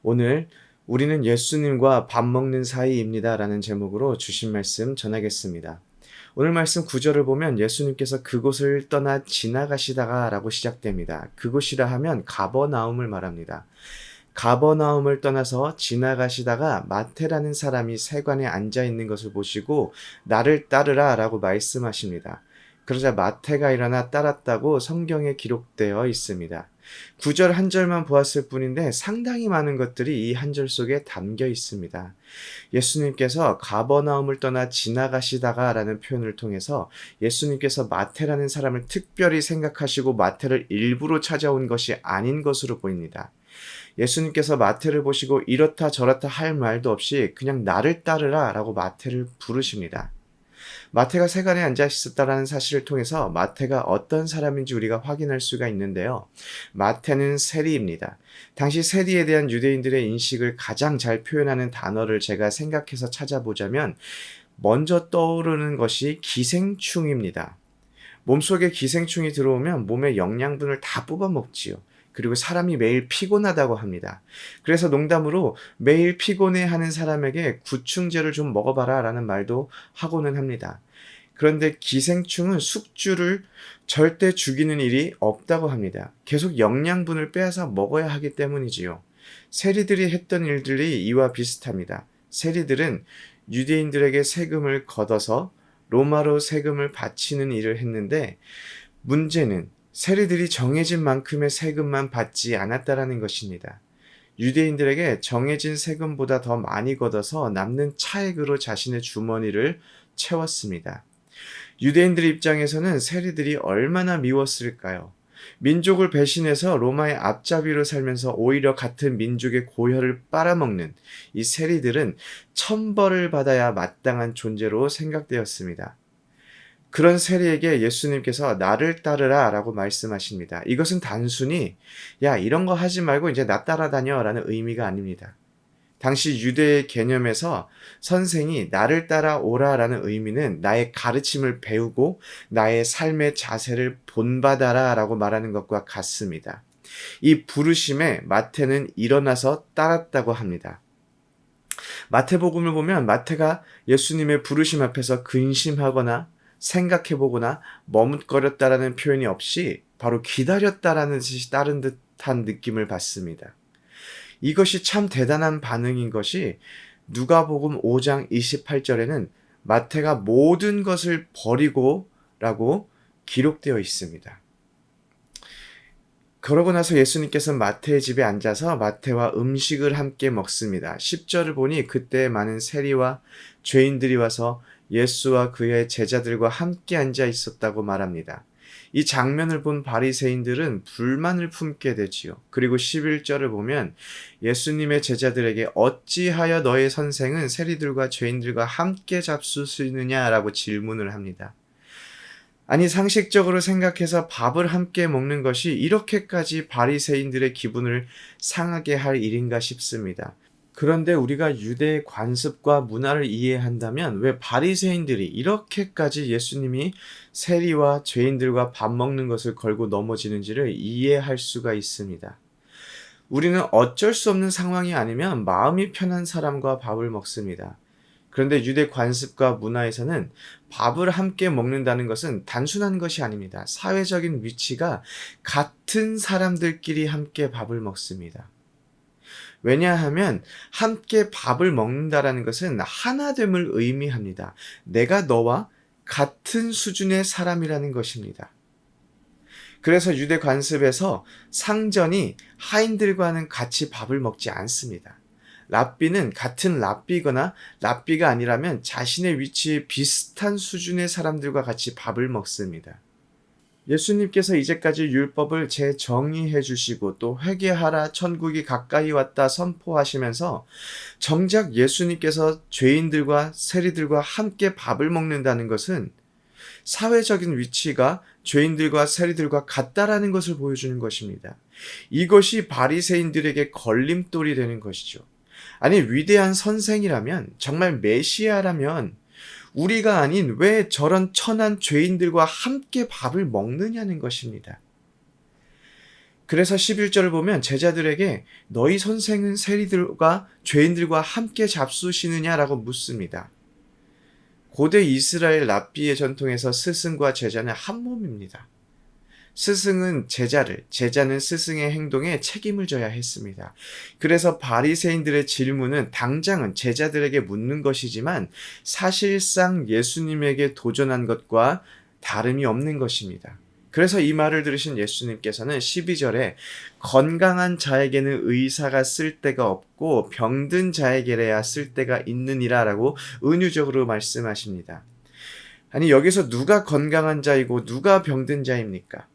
오늘 우리는 예수님과 밥 먹는 사이입니다 라는 제목으로 주신 말씀 전하겠습니다. 오늘 말씀 9절을 보면 예수님께서 그곳을 떠나 지나가시다가 라고 시작됩니다. 그곳이라 하면 가버나움을 말합니다. 가버나움을 떠나서 지나가시다가 마태라는 사람이 세관에 앉아 있는 것을 보시고 나를 따르라 라고 말씀하십니다. 그러자 마태가 일어나 따랐다고 성경에 기록되어 있습니다. 9절 한 절만 보았을 뿐인데 상당히 많은 것들이 이 한 절 속에 담겨 있습니다. 예수님께서 가버나움을 떠나 지나가시다가 라는 표현을 통해서 예수님께서 마태라는 사람을 특별히 생각하시고 마태를 일부러 찾아온 것이 아닌 것으로 보입니다. 예수님께서 마태를 보시고 이렇다 저렇다 할 말도 없이 그냥 나를 따르라 라고 마태를 부르십니다. 마태가 세관에 앉아 있었다라는 사실을 통해서 마태가 어떤 사람인지 우리가 확인할 수가 있는데요. 마태는 세리입니다. 당시 세리에 대한 유대인들의 인식을 가장 잘 표현하는 단어를 제가 생각해서 찾아보자면 먼저 떠오르는 것이 기생충입니다. 몸속에 기생충이 들어오면 몸의 영양분을 다 뽑아먹지요. 그리고 사람이 매일 피곤하다고 합니다. 그래서 농담으로 매일 피곤해하는 사람에게 구충제를 좀 먹어봐라 라는 말도 하고는 합니다. 그런데 기생충은 숙주를 절대 죽이는 일이 없다고 합니다. 계속 영양분을 빼앗아 먹어야 하기 때문이지요. 세리들이 했던 일들이 이와 비슷합니다. 세리들은 유대인들에게 세금을 걷어서 로마로 세금을 바치는 일을 했는데 문제는 세리들이 정해진 만큼의 세금만 받지 않았다라는 것입니다. 유대인들에게 정해진 세금보다 더 많이 걷어서 남는 차액으로 자신의 주머니를 채웠습니다. 유대인들 입장에서는 세리들이 얼마나 미웠을까요? 민족을 배신해서 로마의 앞잡이로 살면서 오히려 같은 민족의 고혈을 빨아먹는 이 세리들은 천벌을 받아야 마땅한 존재로 생각되었습니다. 그런 세리에게 예수님께서 나를 따르라 라고 말씀하십니다. 이것은 단순히 야 이런 거 하지 말고 이제 나 따라다녀 라는 의미가 아닙니다. 당시 유대의 개념에서 선생이 나를 따라오라 라는 의미는 나의 가르침을 배우고 나의 삶의 자세를 본받아라 라고 말하는 것과 같습니다. 이 부르심에 마태는 일어나서 따랐다고 합니다. 마태복음을 보면 마태가 예수님의 부르심 앞에서 근심하거나 생각해보거나 머뭇거렸다라는 표현이 없이 바로 기다렸다라는 뜻이 따른 듯한 느낌을 받습니다. 이것이 참 대단한 반응인 것이 누가복음 5장 28절에는 마태가 모든 것을 버리고 라고 기록되어 있습니다. 그러고 나서 예수님께서 마태의 집에 앉아서 마태와 음식을 함께 먹습니다. 10절을 보니 그때 많은 세리와 죄인들이 와서 예수와 그의 제자들과 함께 앉아 있었다고 말합니다. 이 장면을 본 바리새인들은 불만을 품게 되지요. 그리고 11절을 보면 예수님의 제자들에게 어찌하여 너의 선생은 세리들과 죄인들과 함께 잡수시느냐라고 질문을 합니다. 아니 상식적으로 생각해서 밥을 함께 먹는 것이 이렇게까지 바리새인들의 기분을 상하게 할 일인가 싶습니다. 그런데 우리가 유대의 관습과 문화를 이해한다면 왜 바리새인들이 이렇게까지 예수님이 세리와 죄인들과 밥 먹는 것을 걸고 넘어지는지를 이해할 수가 있습니다. 우리는 어쩔 수 없는 상황이 아니면 마음이 편한 사람과 밥을 먹습니다. 그런데 유대 관습과 문화에서는 밥을 함께 먹는다는 것은 단순한 것이 아닙니다. 사회적인 위치가 같은 사람들끼리 함께 밥을 먹습니다. 왜냐하면 함께 밥을 먹는다라는 것은 하나됨을 의미합니다. 내가 너와 같은 수준의 사람이라는 것입니다. 그래서 유대 관습에서 상전이 하인들과는 같이 밥을 먹지 않습니다. 랍비는 같은 랍비거나 랍비가 아니라면 자신의 위치에 비슷한 수준의 사람들과 같이 밥을 먹습니다. 예수님께서 이제까지 율법을 재정의해 주시고 또 회개하라 천국이 가까이 왔다 선포하시면서 정작 예수님께서 죄인들과 세리들과 함께 밥을 먹는다는 것은 사회적인 위치가 죄인들과 세리들과 같다라는 것을 보여주는 것입니다. 이것이 바리새인들에게 걸림돌이 되는 것이죠. 아니 위대한 선생이라면 정말 메시아라면 우리가 아닌 왜 저런 천한 죄인들과 함께 밥을 먹느냐는 것입니다. 그래서 11절을 보면 제자들에게 너희 선생은 세리들과 죄인들과 함께 잡수시느냐라고 묻습니다. 고대 이스라엘 랍비의 전통에서 스승과 제자는 한 몸입니다. 스승은 제자를, 제자는 스승의 행동에 책임을 져야 했습니다. 그래서 바리새인들의 질문은 당장은 제자들에게 묻는 것이지만 사실상 예수님에게 도전한 것과 다름이 없는 것입니다. 그래서 이 말을 들으신 예수님께서는 12절에 건강한 자에게는 의사가 쓸 데가 없고 병든 자에게래야 쓸 데가 있느니라 라고 은유적으로 말씀하십니다. 아니, 여기서 누가 건강한 자이고 누가 병든 자입니까?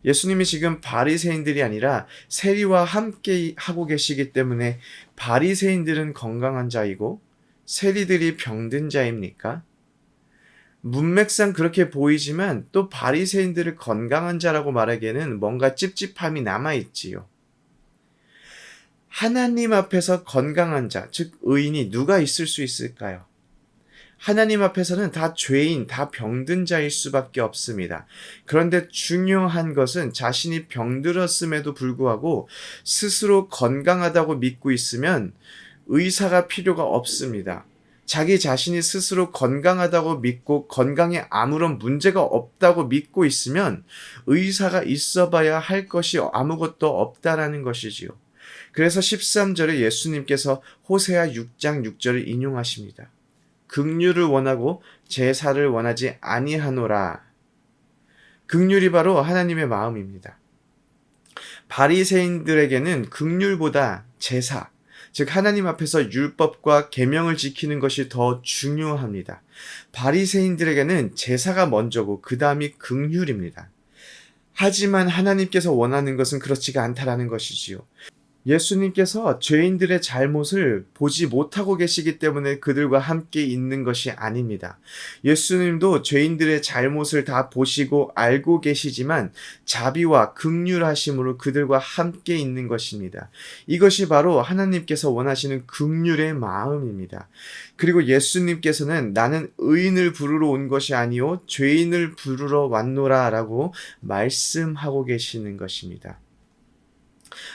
예수님이 지금 바리새인들이 아니라 세리와 함께 하고 계시기 때문에 바리새인들은 건강한 자이고 세리들이 병든 자입니까? 문맥상 그렇게 보이지만 또 바리새인들을 건강한 자라고 말하기에는 뭔가 찝찝함이 남아있지요. 하나님 앞에서 건강한 자, 즉 의인이 누가 있을 수 있을까요? 하나님 앞에서는 다 죄인, 다 병든 자일 수밖에 없습니다. 그런데 중요한 것은 자신이 병들었음에도 불구하고 스스로 건강하다고 믿고 있으면 의사가 필요가 없습니다. 자기 자신이 스스로 건강하다고 믿고 건강에 아무런 문제가 없다고 믿고 있으면 의사가 있어봐야 할 것이 아무것도 없다라는 것이지요. 그래서 13절에 예수님께서 호세아 6장 6절을 인용하십니다. 긍휼을 원하고 제사를 원하지 아니하노라. 긍휼이 바로 하나님의 마음입니다. 바리새인들에게는 긍휼보다 제사, 즉 하나님 앞에서 율법과 계명을 지키는 것이 더 중요합니다. 바리새인들에게는 제사가 먼저고 그 다음이 긍휼입니다. 하지만 하나님께서 원하는 것은 그렇지가 않다라는 것이지요. 예수님께서 죄인들의 잘못을 보지 못하고 계시기 때문에 그들과 함께 있는 것이 아닙니다. 예수님도 죄인들의 잘못을 다 보시고 알고 계시지만 자비와 긍휼하심으로 그들과 함께 있는 것입니다. 이것이 바로 하나님께서 원하시는 긍휼의 마음입니다. 그리고 예수님께서는 나는 의인을 부르러 온 것이 아니요 죄인을 부르러 왔노라 라고 말씀하고 계시는 것입니다.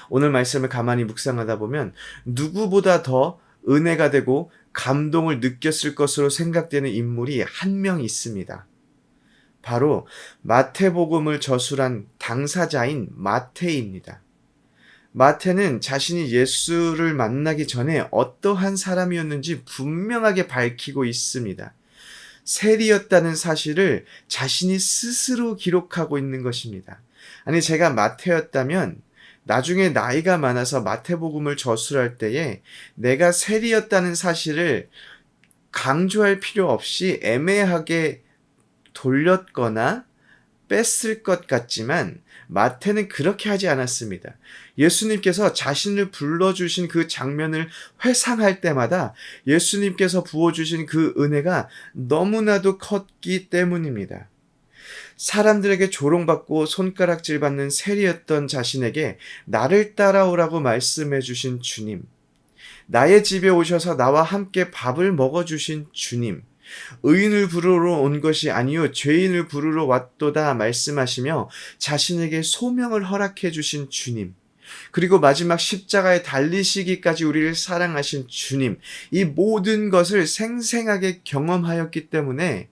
오늘 말씀을 가만히 묵상하다 보면 누구보다 더 은혜가 되고 감동을 느꼈을 것으로 생각되는 인물이 한 명 있습니다. 바로 마태복음을 저술한 당사자인 마태입니다. 마태는 자신이 예수를 만나기 전에 어떠한 사람이었는지 분명하게 밝히고 있습니다. 세리였다는 사실을 자신이 스스로 기록하고 있는 것입니다. 아니, 제가 마태였다면 나중에 나이가 많아서 마태복음을 저술할 때에 내가 세리였다는 사실을 강조할 필요 없이 애매하게 돌렸거나 뺐을 것 같지만 마태는 그렇게 하지 않았습니다. 예수님께서 자신을 불러주신 그 장면을 회상할 때마다 예수님께서 부어주신 그 은혜가 너무나도 컸기 때문입니다. 사람들에게 조롱받고 손가락질 받는 세리였던 자신에게 나를 따라오라고 말씀해 주신 주님, 나의 집에 오셔서 나와 함께 밥을 먹어주신 주님, 의인을 부르러 온 것이 아니요 죄인을 부르러 왔도다 말씀하시며 자신에게 소명을 허락해 주신 주님, 그리고 마지막 십자가에 달리시기까지 우리를 사랑하신 주님, 이 모든 것을 생생하게 경험하였기 때문에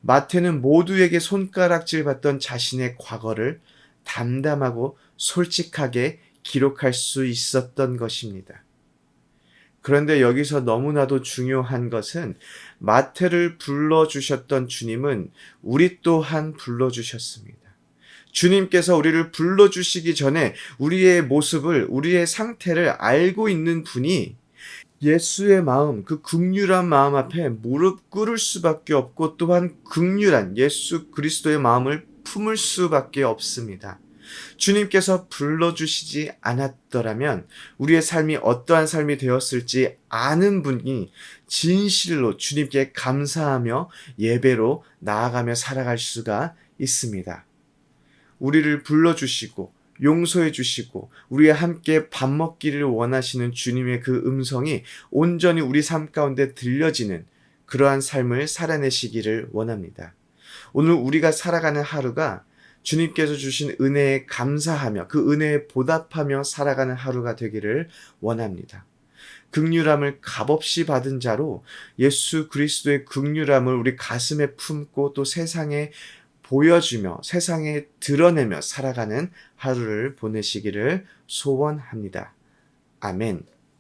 마태는 모두에게 손가락질 받던 자신의 과거를 담담하고 솔직하게 기록할 수 있었던 것입니다. 그런데 여기서 너무나도 중요한 것은 마태를 불러주셨던 주님은 우리 또한 불러주셨습니다. 주님께서 우리를 불러주시기 전에 우리의 모습을, 우리의 상태를 알고 있는 분이 예수의 마음, 그 긍휼한 마음 앞에 무릎 꿇을 수밖에 없고 또한 긍휼한 예수 그리스도의 마음을 품을 수밖에 없습니다. 주님께서 불러주시지 않았더라면 우리의 삶이 어떠한 삶이 되었을지 아는 분이 진실로 주님께 감사하며 예배로 나아가며 살아갈 수가 있습니다. 우리를 불러주시고 용서해 주시고 우리와 함께 밥 먹기를 원하시는 주님의 그 음성이 온전히 우리 삶 가운데 들려지는 그러한 삶을 살아내시기를 원합니다. 오늘 우리가 살아가는 하루가 주님께서 주신 은혜에 감사하며 그 은혜에 보답하며 살아가는 하루가 되기를 원합니다. 긍휼함을 값없이 받은 자로 예수 그리스도의 긍휼함을 우리 가슴에 품고 또 세상에 보여주며 세상에 드러내며 살아가는 하루를 보내시기를 소원합니다. 아멘.